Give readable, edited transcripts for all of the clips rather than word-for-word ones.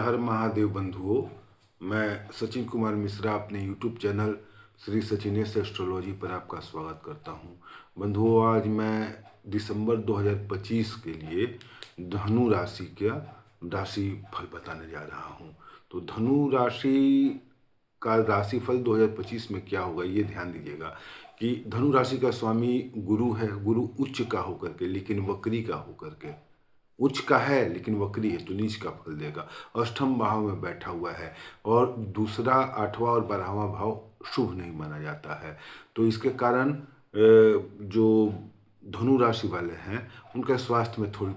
हर महादेव बंधुओं। मैं सचिन कुमार मिश्रा अपने YouTube channel Shri Sachinesh astrology पर आपका स्वागत करता हूं। बंधुओं, आज मैं दिसंबर 2025 के लिए धनु राशि का राशि फल बताने जा रहा हूं। तो धनु राशि का राशिफल 2025 में क्या होगा, ये ध्यान दीजिएगा कि धनु राशि का स्वामी गुरु है। गुरु उच्च का होकर के, लेकिन वक्री का होकर के, उच्च का है लेकिन वक्री है तो नीच का फल देगा। अष्टम भाव में बैठा हुआ है और दूसरा, आठवां और 12वां भाव शुभ नहीं माना जाता है। तो इसके कारण जो धनु राशि वाले हैं उनके स्वास्थ्य में थोड़ी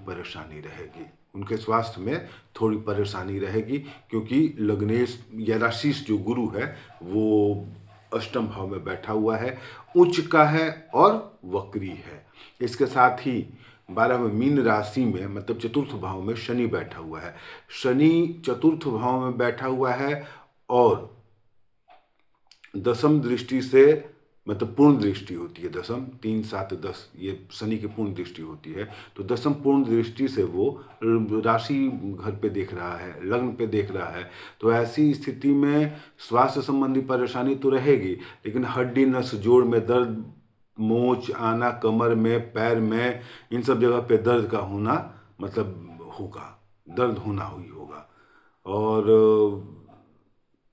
परेशानी रहेगी। क्योंकि लग्नेश या राशिश जो गुरु है वो अष्टम भाव में बैठा हुआ है, उच्च का है और वक्री है। इसके साथ ही 12वें मीन राशि में, मतलब चतुर्थ भाव में शनि बैठा हुआ है। शनि चतुर्थ भाव में बैठा हुआ है और दसम दृष्टि से, मतलब पूर्ण दृष्टि होती है, दसम 3, 7, 10 ये शनि की पूर्ण दृष्टि होती है। तो दसम पूर्ण दृष्टि से वो राशि घर पे देख रहा है, लग्न पे देख रहा है। तो ऐसी स्थिति में स्वास्थ्य संबंधी परेशानी तो रहेगी, लेकिन हड्डी नस जोड़ में दर्द, मोच आना, कमर में, पैर में, इन सब जगह पे दर्द का होना, मतलब होगा, दर्द होना ही होगा। और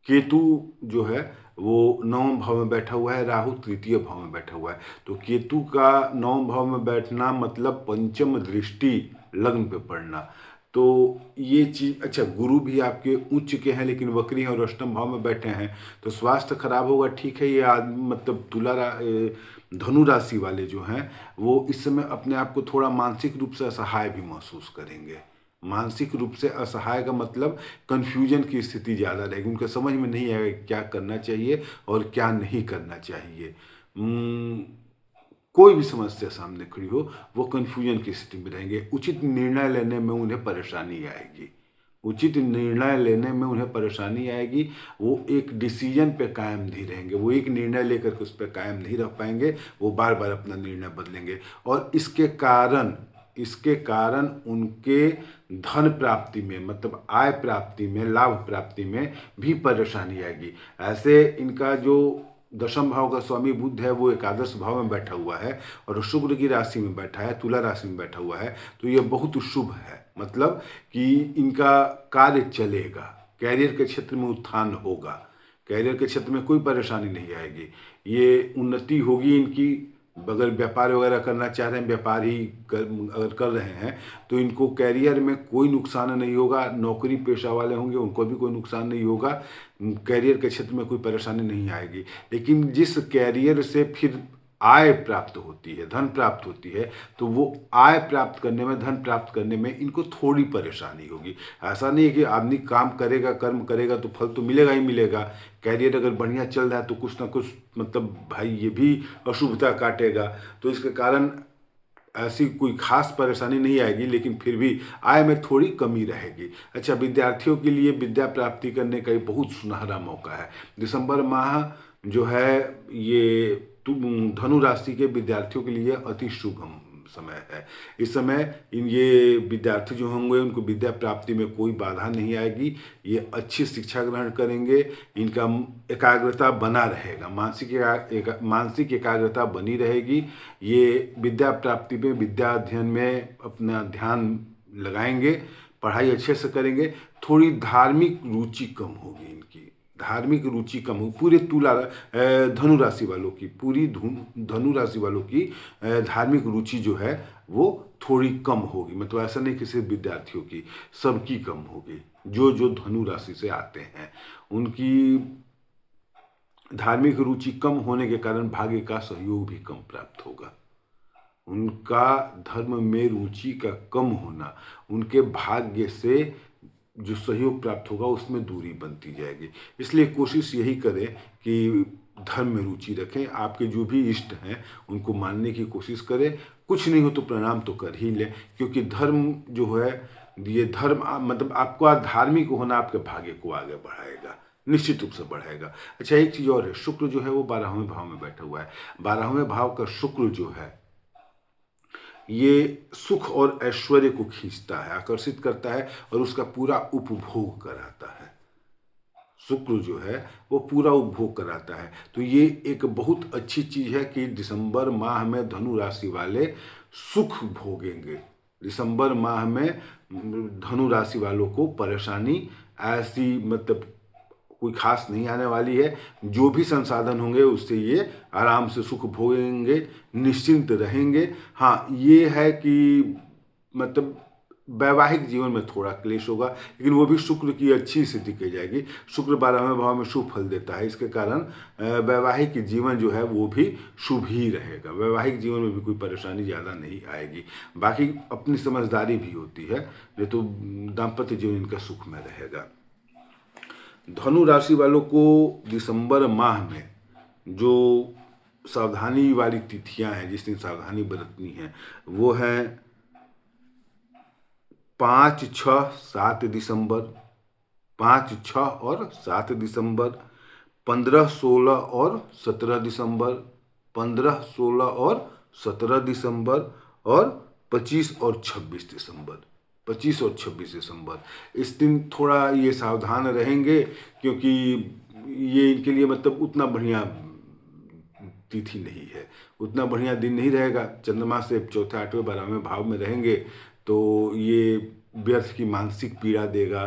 केतु जो है वो 9वें भाव में बैठा हुआ है, राहु तृतीय भाव में बैठा हुआ है। तो केतु का 9वें भाव में बैठना मतलब पंचम दृष्टि लग्न पे पड़ना। तो ये चीज़, अच्छा गुरु भी आपके उच्च के हैं लेकिन वक्री हैं और अष्टम भाव में बैठे हैं, तो स्वास्थ्य खराब होगा, ठीक है। ये मतलब धनु राशि वाले जो हैं वो इस समय अपने आप को थोड़ा मानसिक रूप से असहाय भी महसूस करेंगे। मानसिक रूप से असहाय का मतलब कन्फ्यूजन की स्थिति ज़्यादा रहेगी, उनके समझ में नहीं आएगा क्या करना चाहिए और क्या नहीं करना चाहिए। कोई भी समस्या सामने खड़ी हो वो कन्फ्यूजन की स्थिति में रहेंगे। उचित निर्णय लेने में उन्हें परेशानी आएगी। वो एक डिसीजन पे कायम नहीं रहेंगे, वो एक निर्णय लेकर के उस पर कायम नहीं रह पाएंगे, वो बार बार अपना निर्णय बदलेंगे। और इसके कारण उनके धन प्राप्ति में, मतलब आय प्राप्ति में, लाभ प्राप्ति में भी परेशानी आएगी। ऐसे इनका जो दशम भाव का स्वामी बुध है वो एकादश भाव में बैठा हुआ है और शुक्र की राशि में बैठा है, तुला राशि में बैठा हुआ है। तो ये बहुत शुभ है, मतलब कि इनका कार्य चलेगा, कैरियर के क्षेत्र में उत्थान होगा, कैरियर के क्षेत्र में कोई परेशानी नहीं आएगी, ये उन्नति होगी इनकी। अगर व्यापार वगैरह करना चाह रहे हैं, व्यापार ही अगर कर रहे हैं तो इनको कैरियर में कोई नुकसान नहीं होगा। नौकरी पेशा वाले होंगे उनको भी कोई नुकसान नहीं होगा, कैरियर के क्षेत्र में कोई परेशानी नहीं आएगी। लेकिन जिस कैरियर से फिर आय प्राप्त होती है, धन प्राप्त होती है, तो वो आय प्राप्त करने में, धन प्राप्त करने में इनको थोड़ी परेशानी होगी। ऐसा नहीं है कि आदमी काम करेगा, कर्म करेगा तो फल तो मिलेगा ही मिलेगा। कैरियर अगर बढ़िया चल रहा है तो कुछ ना कुछ, मतलब भाई ये भी अशुभता काटेगा। तो इसके कारण ऐसी कोई खास परेशानी नहीं आएगी, लेकिन फिर भी आय में थोड़ी कमी रहेगी। अच्छा, विद्यार्थियों के लिए विद्या प्राप्ति करने का ये बहुत सुनहरा मौका है। दिसंबर माह जो है ये धनु राशि के विद्यार्थियों के लिए अति शुभ समय है। इस समय ये विद्यार्थी जो होंगे उनको विद्या प्राप्ति में कोई बाधा नहीं आएगी, ये अच्छी शिक्षा ग्रहण करेंगे, इनका एकाग्रता बना रहेगा, मानसिक एकाग्रता बनी रहेगी। ये विद्या प्राप्ति में, विद्या अध्ययन में अपना ध्यान लगाएंगे, पढ़ाई अच्छे से करेंगे। थोड़ी धार्मिक रुचि कम होगी इनकी, पूरे धनु राशि वालों की, धनु राशि वालों की धार्मिक रुचि जो है वो थोड़ी कम होगी। मतलब ऐसा नहीं कि सिर्फ विद्यार्थियों की, सबकी कम होगी। जो धनु राशि से आते हैं उनकी धार्मिक रुचि कम होने के कारण भाग्य का सहयोग भी कम प्राप्त होगा। उनका धर्म में रुचि का कम होना, उनके भाग्य से जो सहयोग प्राप्त होगा उसमें दूरी बनती जाएगी। इसलिए कोशिश यही करें कि धर्म में रुचि रखें, आपके जो भी इष्ट हैं उनको मानने की कोशिश करें। कुछ नहीं हो तो प्रणाम तो कर ही लें, क्योंकि धर्म जो है, ये धर्म मतलब आपका धार्मिक होना आपके भाग्य को आगे बढ़ाएगा, निश्चित रूप से बढ़ाएगा। अच्छा, एक चीज़ और है, शुक्र जो है वो 12वें भाव में बैठा हुआ है। 12वें भाव का शुक्र जो है ये सुख और ऐश्वर्य को खींचता है, आकर्षित करता है और उसका पूरा उपभोग कराता है। शुक्र जो है वो पूरा उपभोग कराता है। तो ये एक बहुत अच्छी चीज़ है कि दिसंबर माह में धनु राशि वाले सुख भोगेंगे। दिसंबर माह में धनु राशि वालों को परेशानी ऐसी मतलब कोई खास नहीं आने वाली है। जो भी संसाधन होंगे उससे ये आराम से सुख भोगेंगे, निश्चिंत रहेंगे। हाँ, ये है कि मतलब वैवाहिक जीवन में थोड़ा क्लेश होगा, लेकिन वो भी शुक्र की अच्छी स्थिति की जाएगी। शुक्र 12वें भाव में शुभ फल देता है, इसके कारण वैवाहिक जीवन जो है वो भी शुभ ही रहेगा। वैवाहिक जीवन में भी कोई परेशानी ज़्यादा नहीं आएगी। बाकी अपनी समझदारी भी होती है, ये तो दाम्पत्य जीवन इनका सुख में रहेगा। धनु राशि वालों को दिसंबर माह में जो सावधानी वाली तिथियां हैं, जिस दिन सावधानी बरतनी है, वो है 5, 6, 7 दिसंबर, 5, 6 और 7 दिसंबर, 15, 16 और 17 दिसंबर, 15, 16 और 17 दिसंबर और 25 और 26 दिसंबर। 25 और 26 दिसंबर इस दिन थोड़ा ये सावधान रहेंगे, क्योंकि ये इनके लिए मतलब उतना बढ़िया तिथि नहीं है, उतना बढ़िया दिन नहीं रहेगा। चंद्रमा से चौथे, 8वें, 12वें भाव में रहेंगे तो ये व्यर्थ की मानसिक पीड़ा देगा,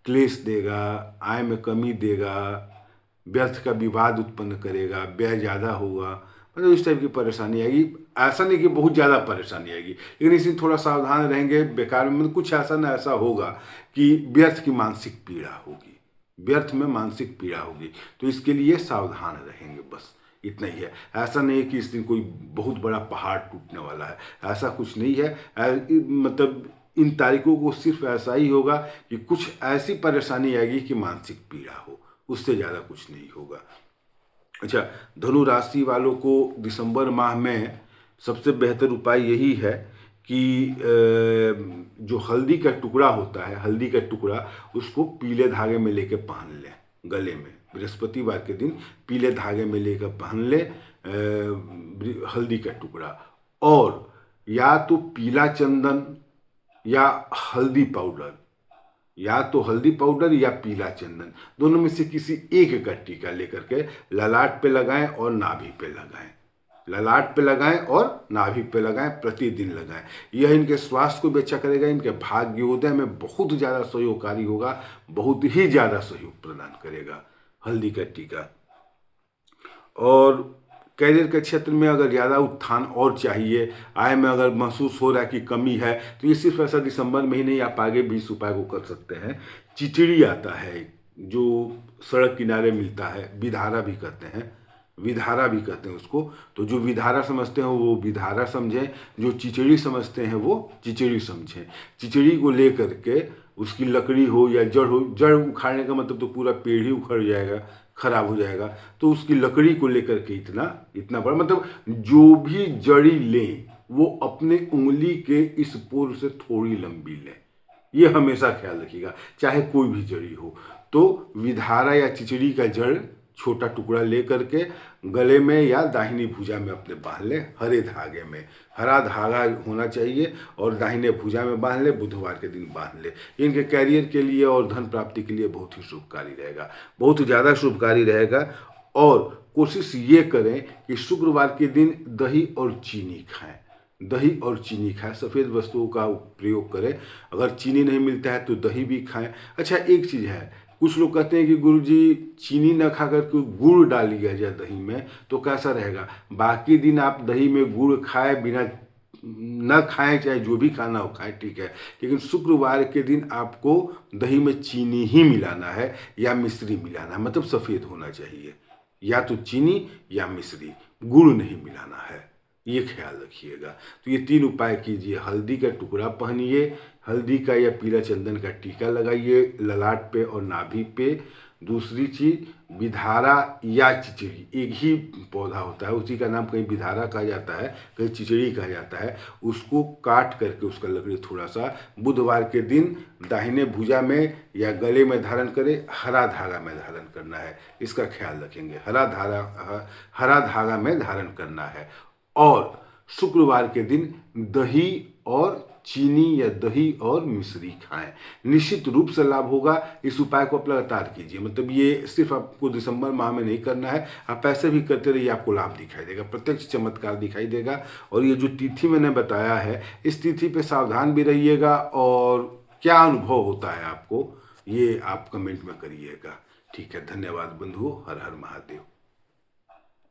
क्लेश देगा, आय में कमी देगा, व्यर्थ का विवाद उत्पन्न करेगा, व्यय ज़्यादा होगा, मतलब इस टाइप की परेशानी आएगी। ऐसा नहीं कि बहुत ज़्यादा परेशानी आएगी, लेकिन इसमें थोड़ा सावधान रहेंगे। बेकार में मतलब कुछ ऐसा ना ऐसा होगा कि व्यर्थ की मानसिक पीड़ा होगी, व्यर्थ में मानसिक पीड़ा होगी, तो इसके लिए सावधान रहेंगे, बस इतना ही है। ऐसा नहीं है कि इस दिन कोई बहुत बड़ा पहाड़ टूटने वाला है, ऐसा कुछ नहीं है। मतलब इन तारीखों को सिर्फ ऐसा ही होगा कि कुछ ऐसी परेशानी आएगी कि मानसिक पीड़ा हो, उससे ज़्यादा कुछ नहीं होगा। अच्छा, धनु राशि वालों को दिसंबर माह में सबसे बेहतर उपाय यही है कि जो हल्दी का टुकड़ा होता है, हल्दी का टुकड़ा उसको पीले धागे में लेके पहन लें गले में। बृहस्पतिवार के दिन पीले धागे में लेकर पहन ले हल्दी का टुकड़ा, और या तो पीला चंदन या हल्दी पाउडर, या तो हल्दी पाउडर या पीला चंदन, दोनों में से किसी एक का टीका लेकर के ललाट पे लगाएं और नाभि पे लगाएं। ललाट पे लगाएं और नाभि पे लगाएं, प्रतिदिन लगाएं। यह इनके स्वास्थ्य को भी अच्छा करेगा, इनके भाग्योदय में बहुत ज़्यादा सहयोगकारी होगा, बहुत ही ज़्यादा सहयोग प्रदान करेगा हल्दी का टीका। और कैरियर के क्षेत्र में अगर ज़्यादा उत्थान और चाहिए, आय में अगर महसूस हो रहा है कि कमी है, तो ये सिर्फ ऐसा दिसंबर में ही नहीं, आप आगे भी इस उपाय को कर सकते हैं। चिचड़ी आता है जो सड़क किनारे मिलता है, विधारा भी कहते हैं, विधारा भी कहते हैं उसको। तो जो विधारा समझते हैं वो विधारा समझें, जो चिचड़ी समझते हैं वो चिचड़ी समझें। चिचड़ी को ले करके उसकी लकड़ी हो या जड़ हो, जड़ उखाड़ने का मतलब तो पूरा पेड़ ही उखड़ जाएगा, खराब हो जाएगा, तो उसकी लकड़ी को लेकर के इतना बड़ा, मतलब जो भी जड़ी लें वो अपने उंगली के इस पोर से थोड़ी लंबी लें, ये हमेशा ख्याल रखिएगा, चाहे कोई भी जड़ी हो। तो विधारा या चिचड़ी का जड़ छोटा टुकड़ा ले करके गले में या दाहिनी भुजा में अपने बांध लें, हरे धागे में, हरा धागा होना चाहिए, और दाहिने भुजा में बांध ले, बुधवार के दिन बांध ले। इनके कैरियर के लिए और धन प्राप्ति के लिए बहुत ही शुभकारी रहेगा, बहुत ज़्यादा शुभकारी रहेगा। और कोशिश ये करें कि शुक्रवार के दिन दही और चीनी खाएं, दही और चीनी खाएं, सफ़ेद वस्तुओं का प्रयोग करें। अगर चीनी नहीं मिलता है तो दही भी खाएं। अच्छा, एक चीज़ है, कुछ लोग कहते हैं कि गुरुजी चीनी न खा करके गुड़ डालिए जाए दही में तो कैसा रहेगा। बाकी दिन आप दही में गुड़ खाएं, बिना न खाएं, चाहे जो भी खाना हो खाएं, ठीक है, लेकिन शुक्रवार के दिन आपको दही में चीनी ही मिलाना है या मिश्री मिलाना है, मतलब सफ़ेद होना चाहिए, या तो चीनी या मिश्री, गुड़ नहीं मिलाना है, ये ख्याल रखिएगा। तो ये 3 उपाय कीजिए। हल्दी का टुकड़ा पहनिए, हल्दी का या पीला चंदन का टीका लगाइए ललाट पे और नाभि पे। दूसरी चीज, विधारा या चिचड़ी, एक ही पौधा होता है, उसी का नाम कहीं विधारा कहा जाता है, कहीं चिचड़ी कहा जाता है। उसको काट करके उसका लकड़ी थोड़ा सा बुधवार के दिन दाहिने भुजा में या गले में धारण करें, हरा धागा में धारण करना है, इसका ख्याल रखेंगे, हरा धागा में धारण करना है। और शुक्रवार के दिन दही और चीनी या दही और मिश्री खाएं, निश्चित रूप से लाभ होगा। इस उपाय को आप लगातार कीजिए, मतलब ये सिर्फ आपको दिसंबर माह में नहीं करना है, आप ऐसे भी करते रहिए, आपको लाभ दिखाई देगा, प्रत्यक्ष चमत्कार दिखाई देगा। और ये जो तिथि मैंने बताया है, इस तिथि पे सावधान भी रहिएगा, और क्या अनुभव होता है आपको ये आप कमेंट में करिएगा। ठीक है, धन्यवाद बंधुओं, हर हर महादेव।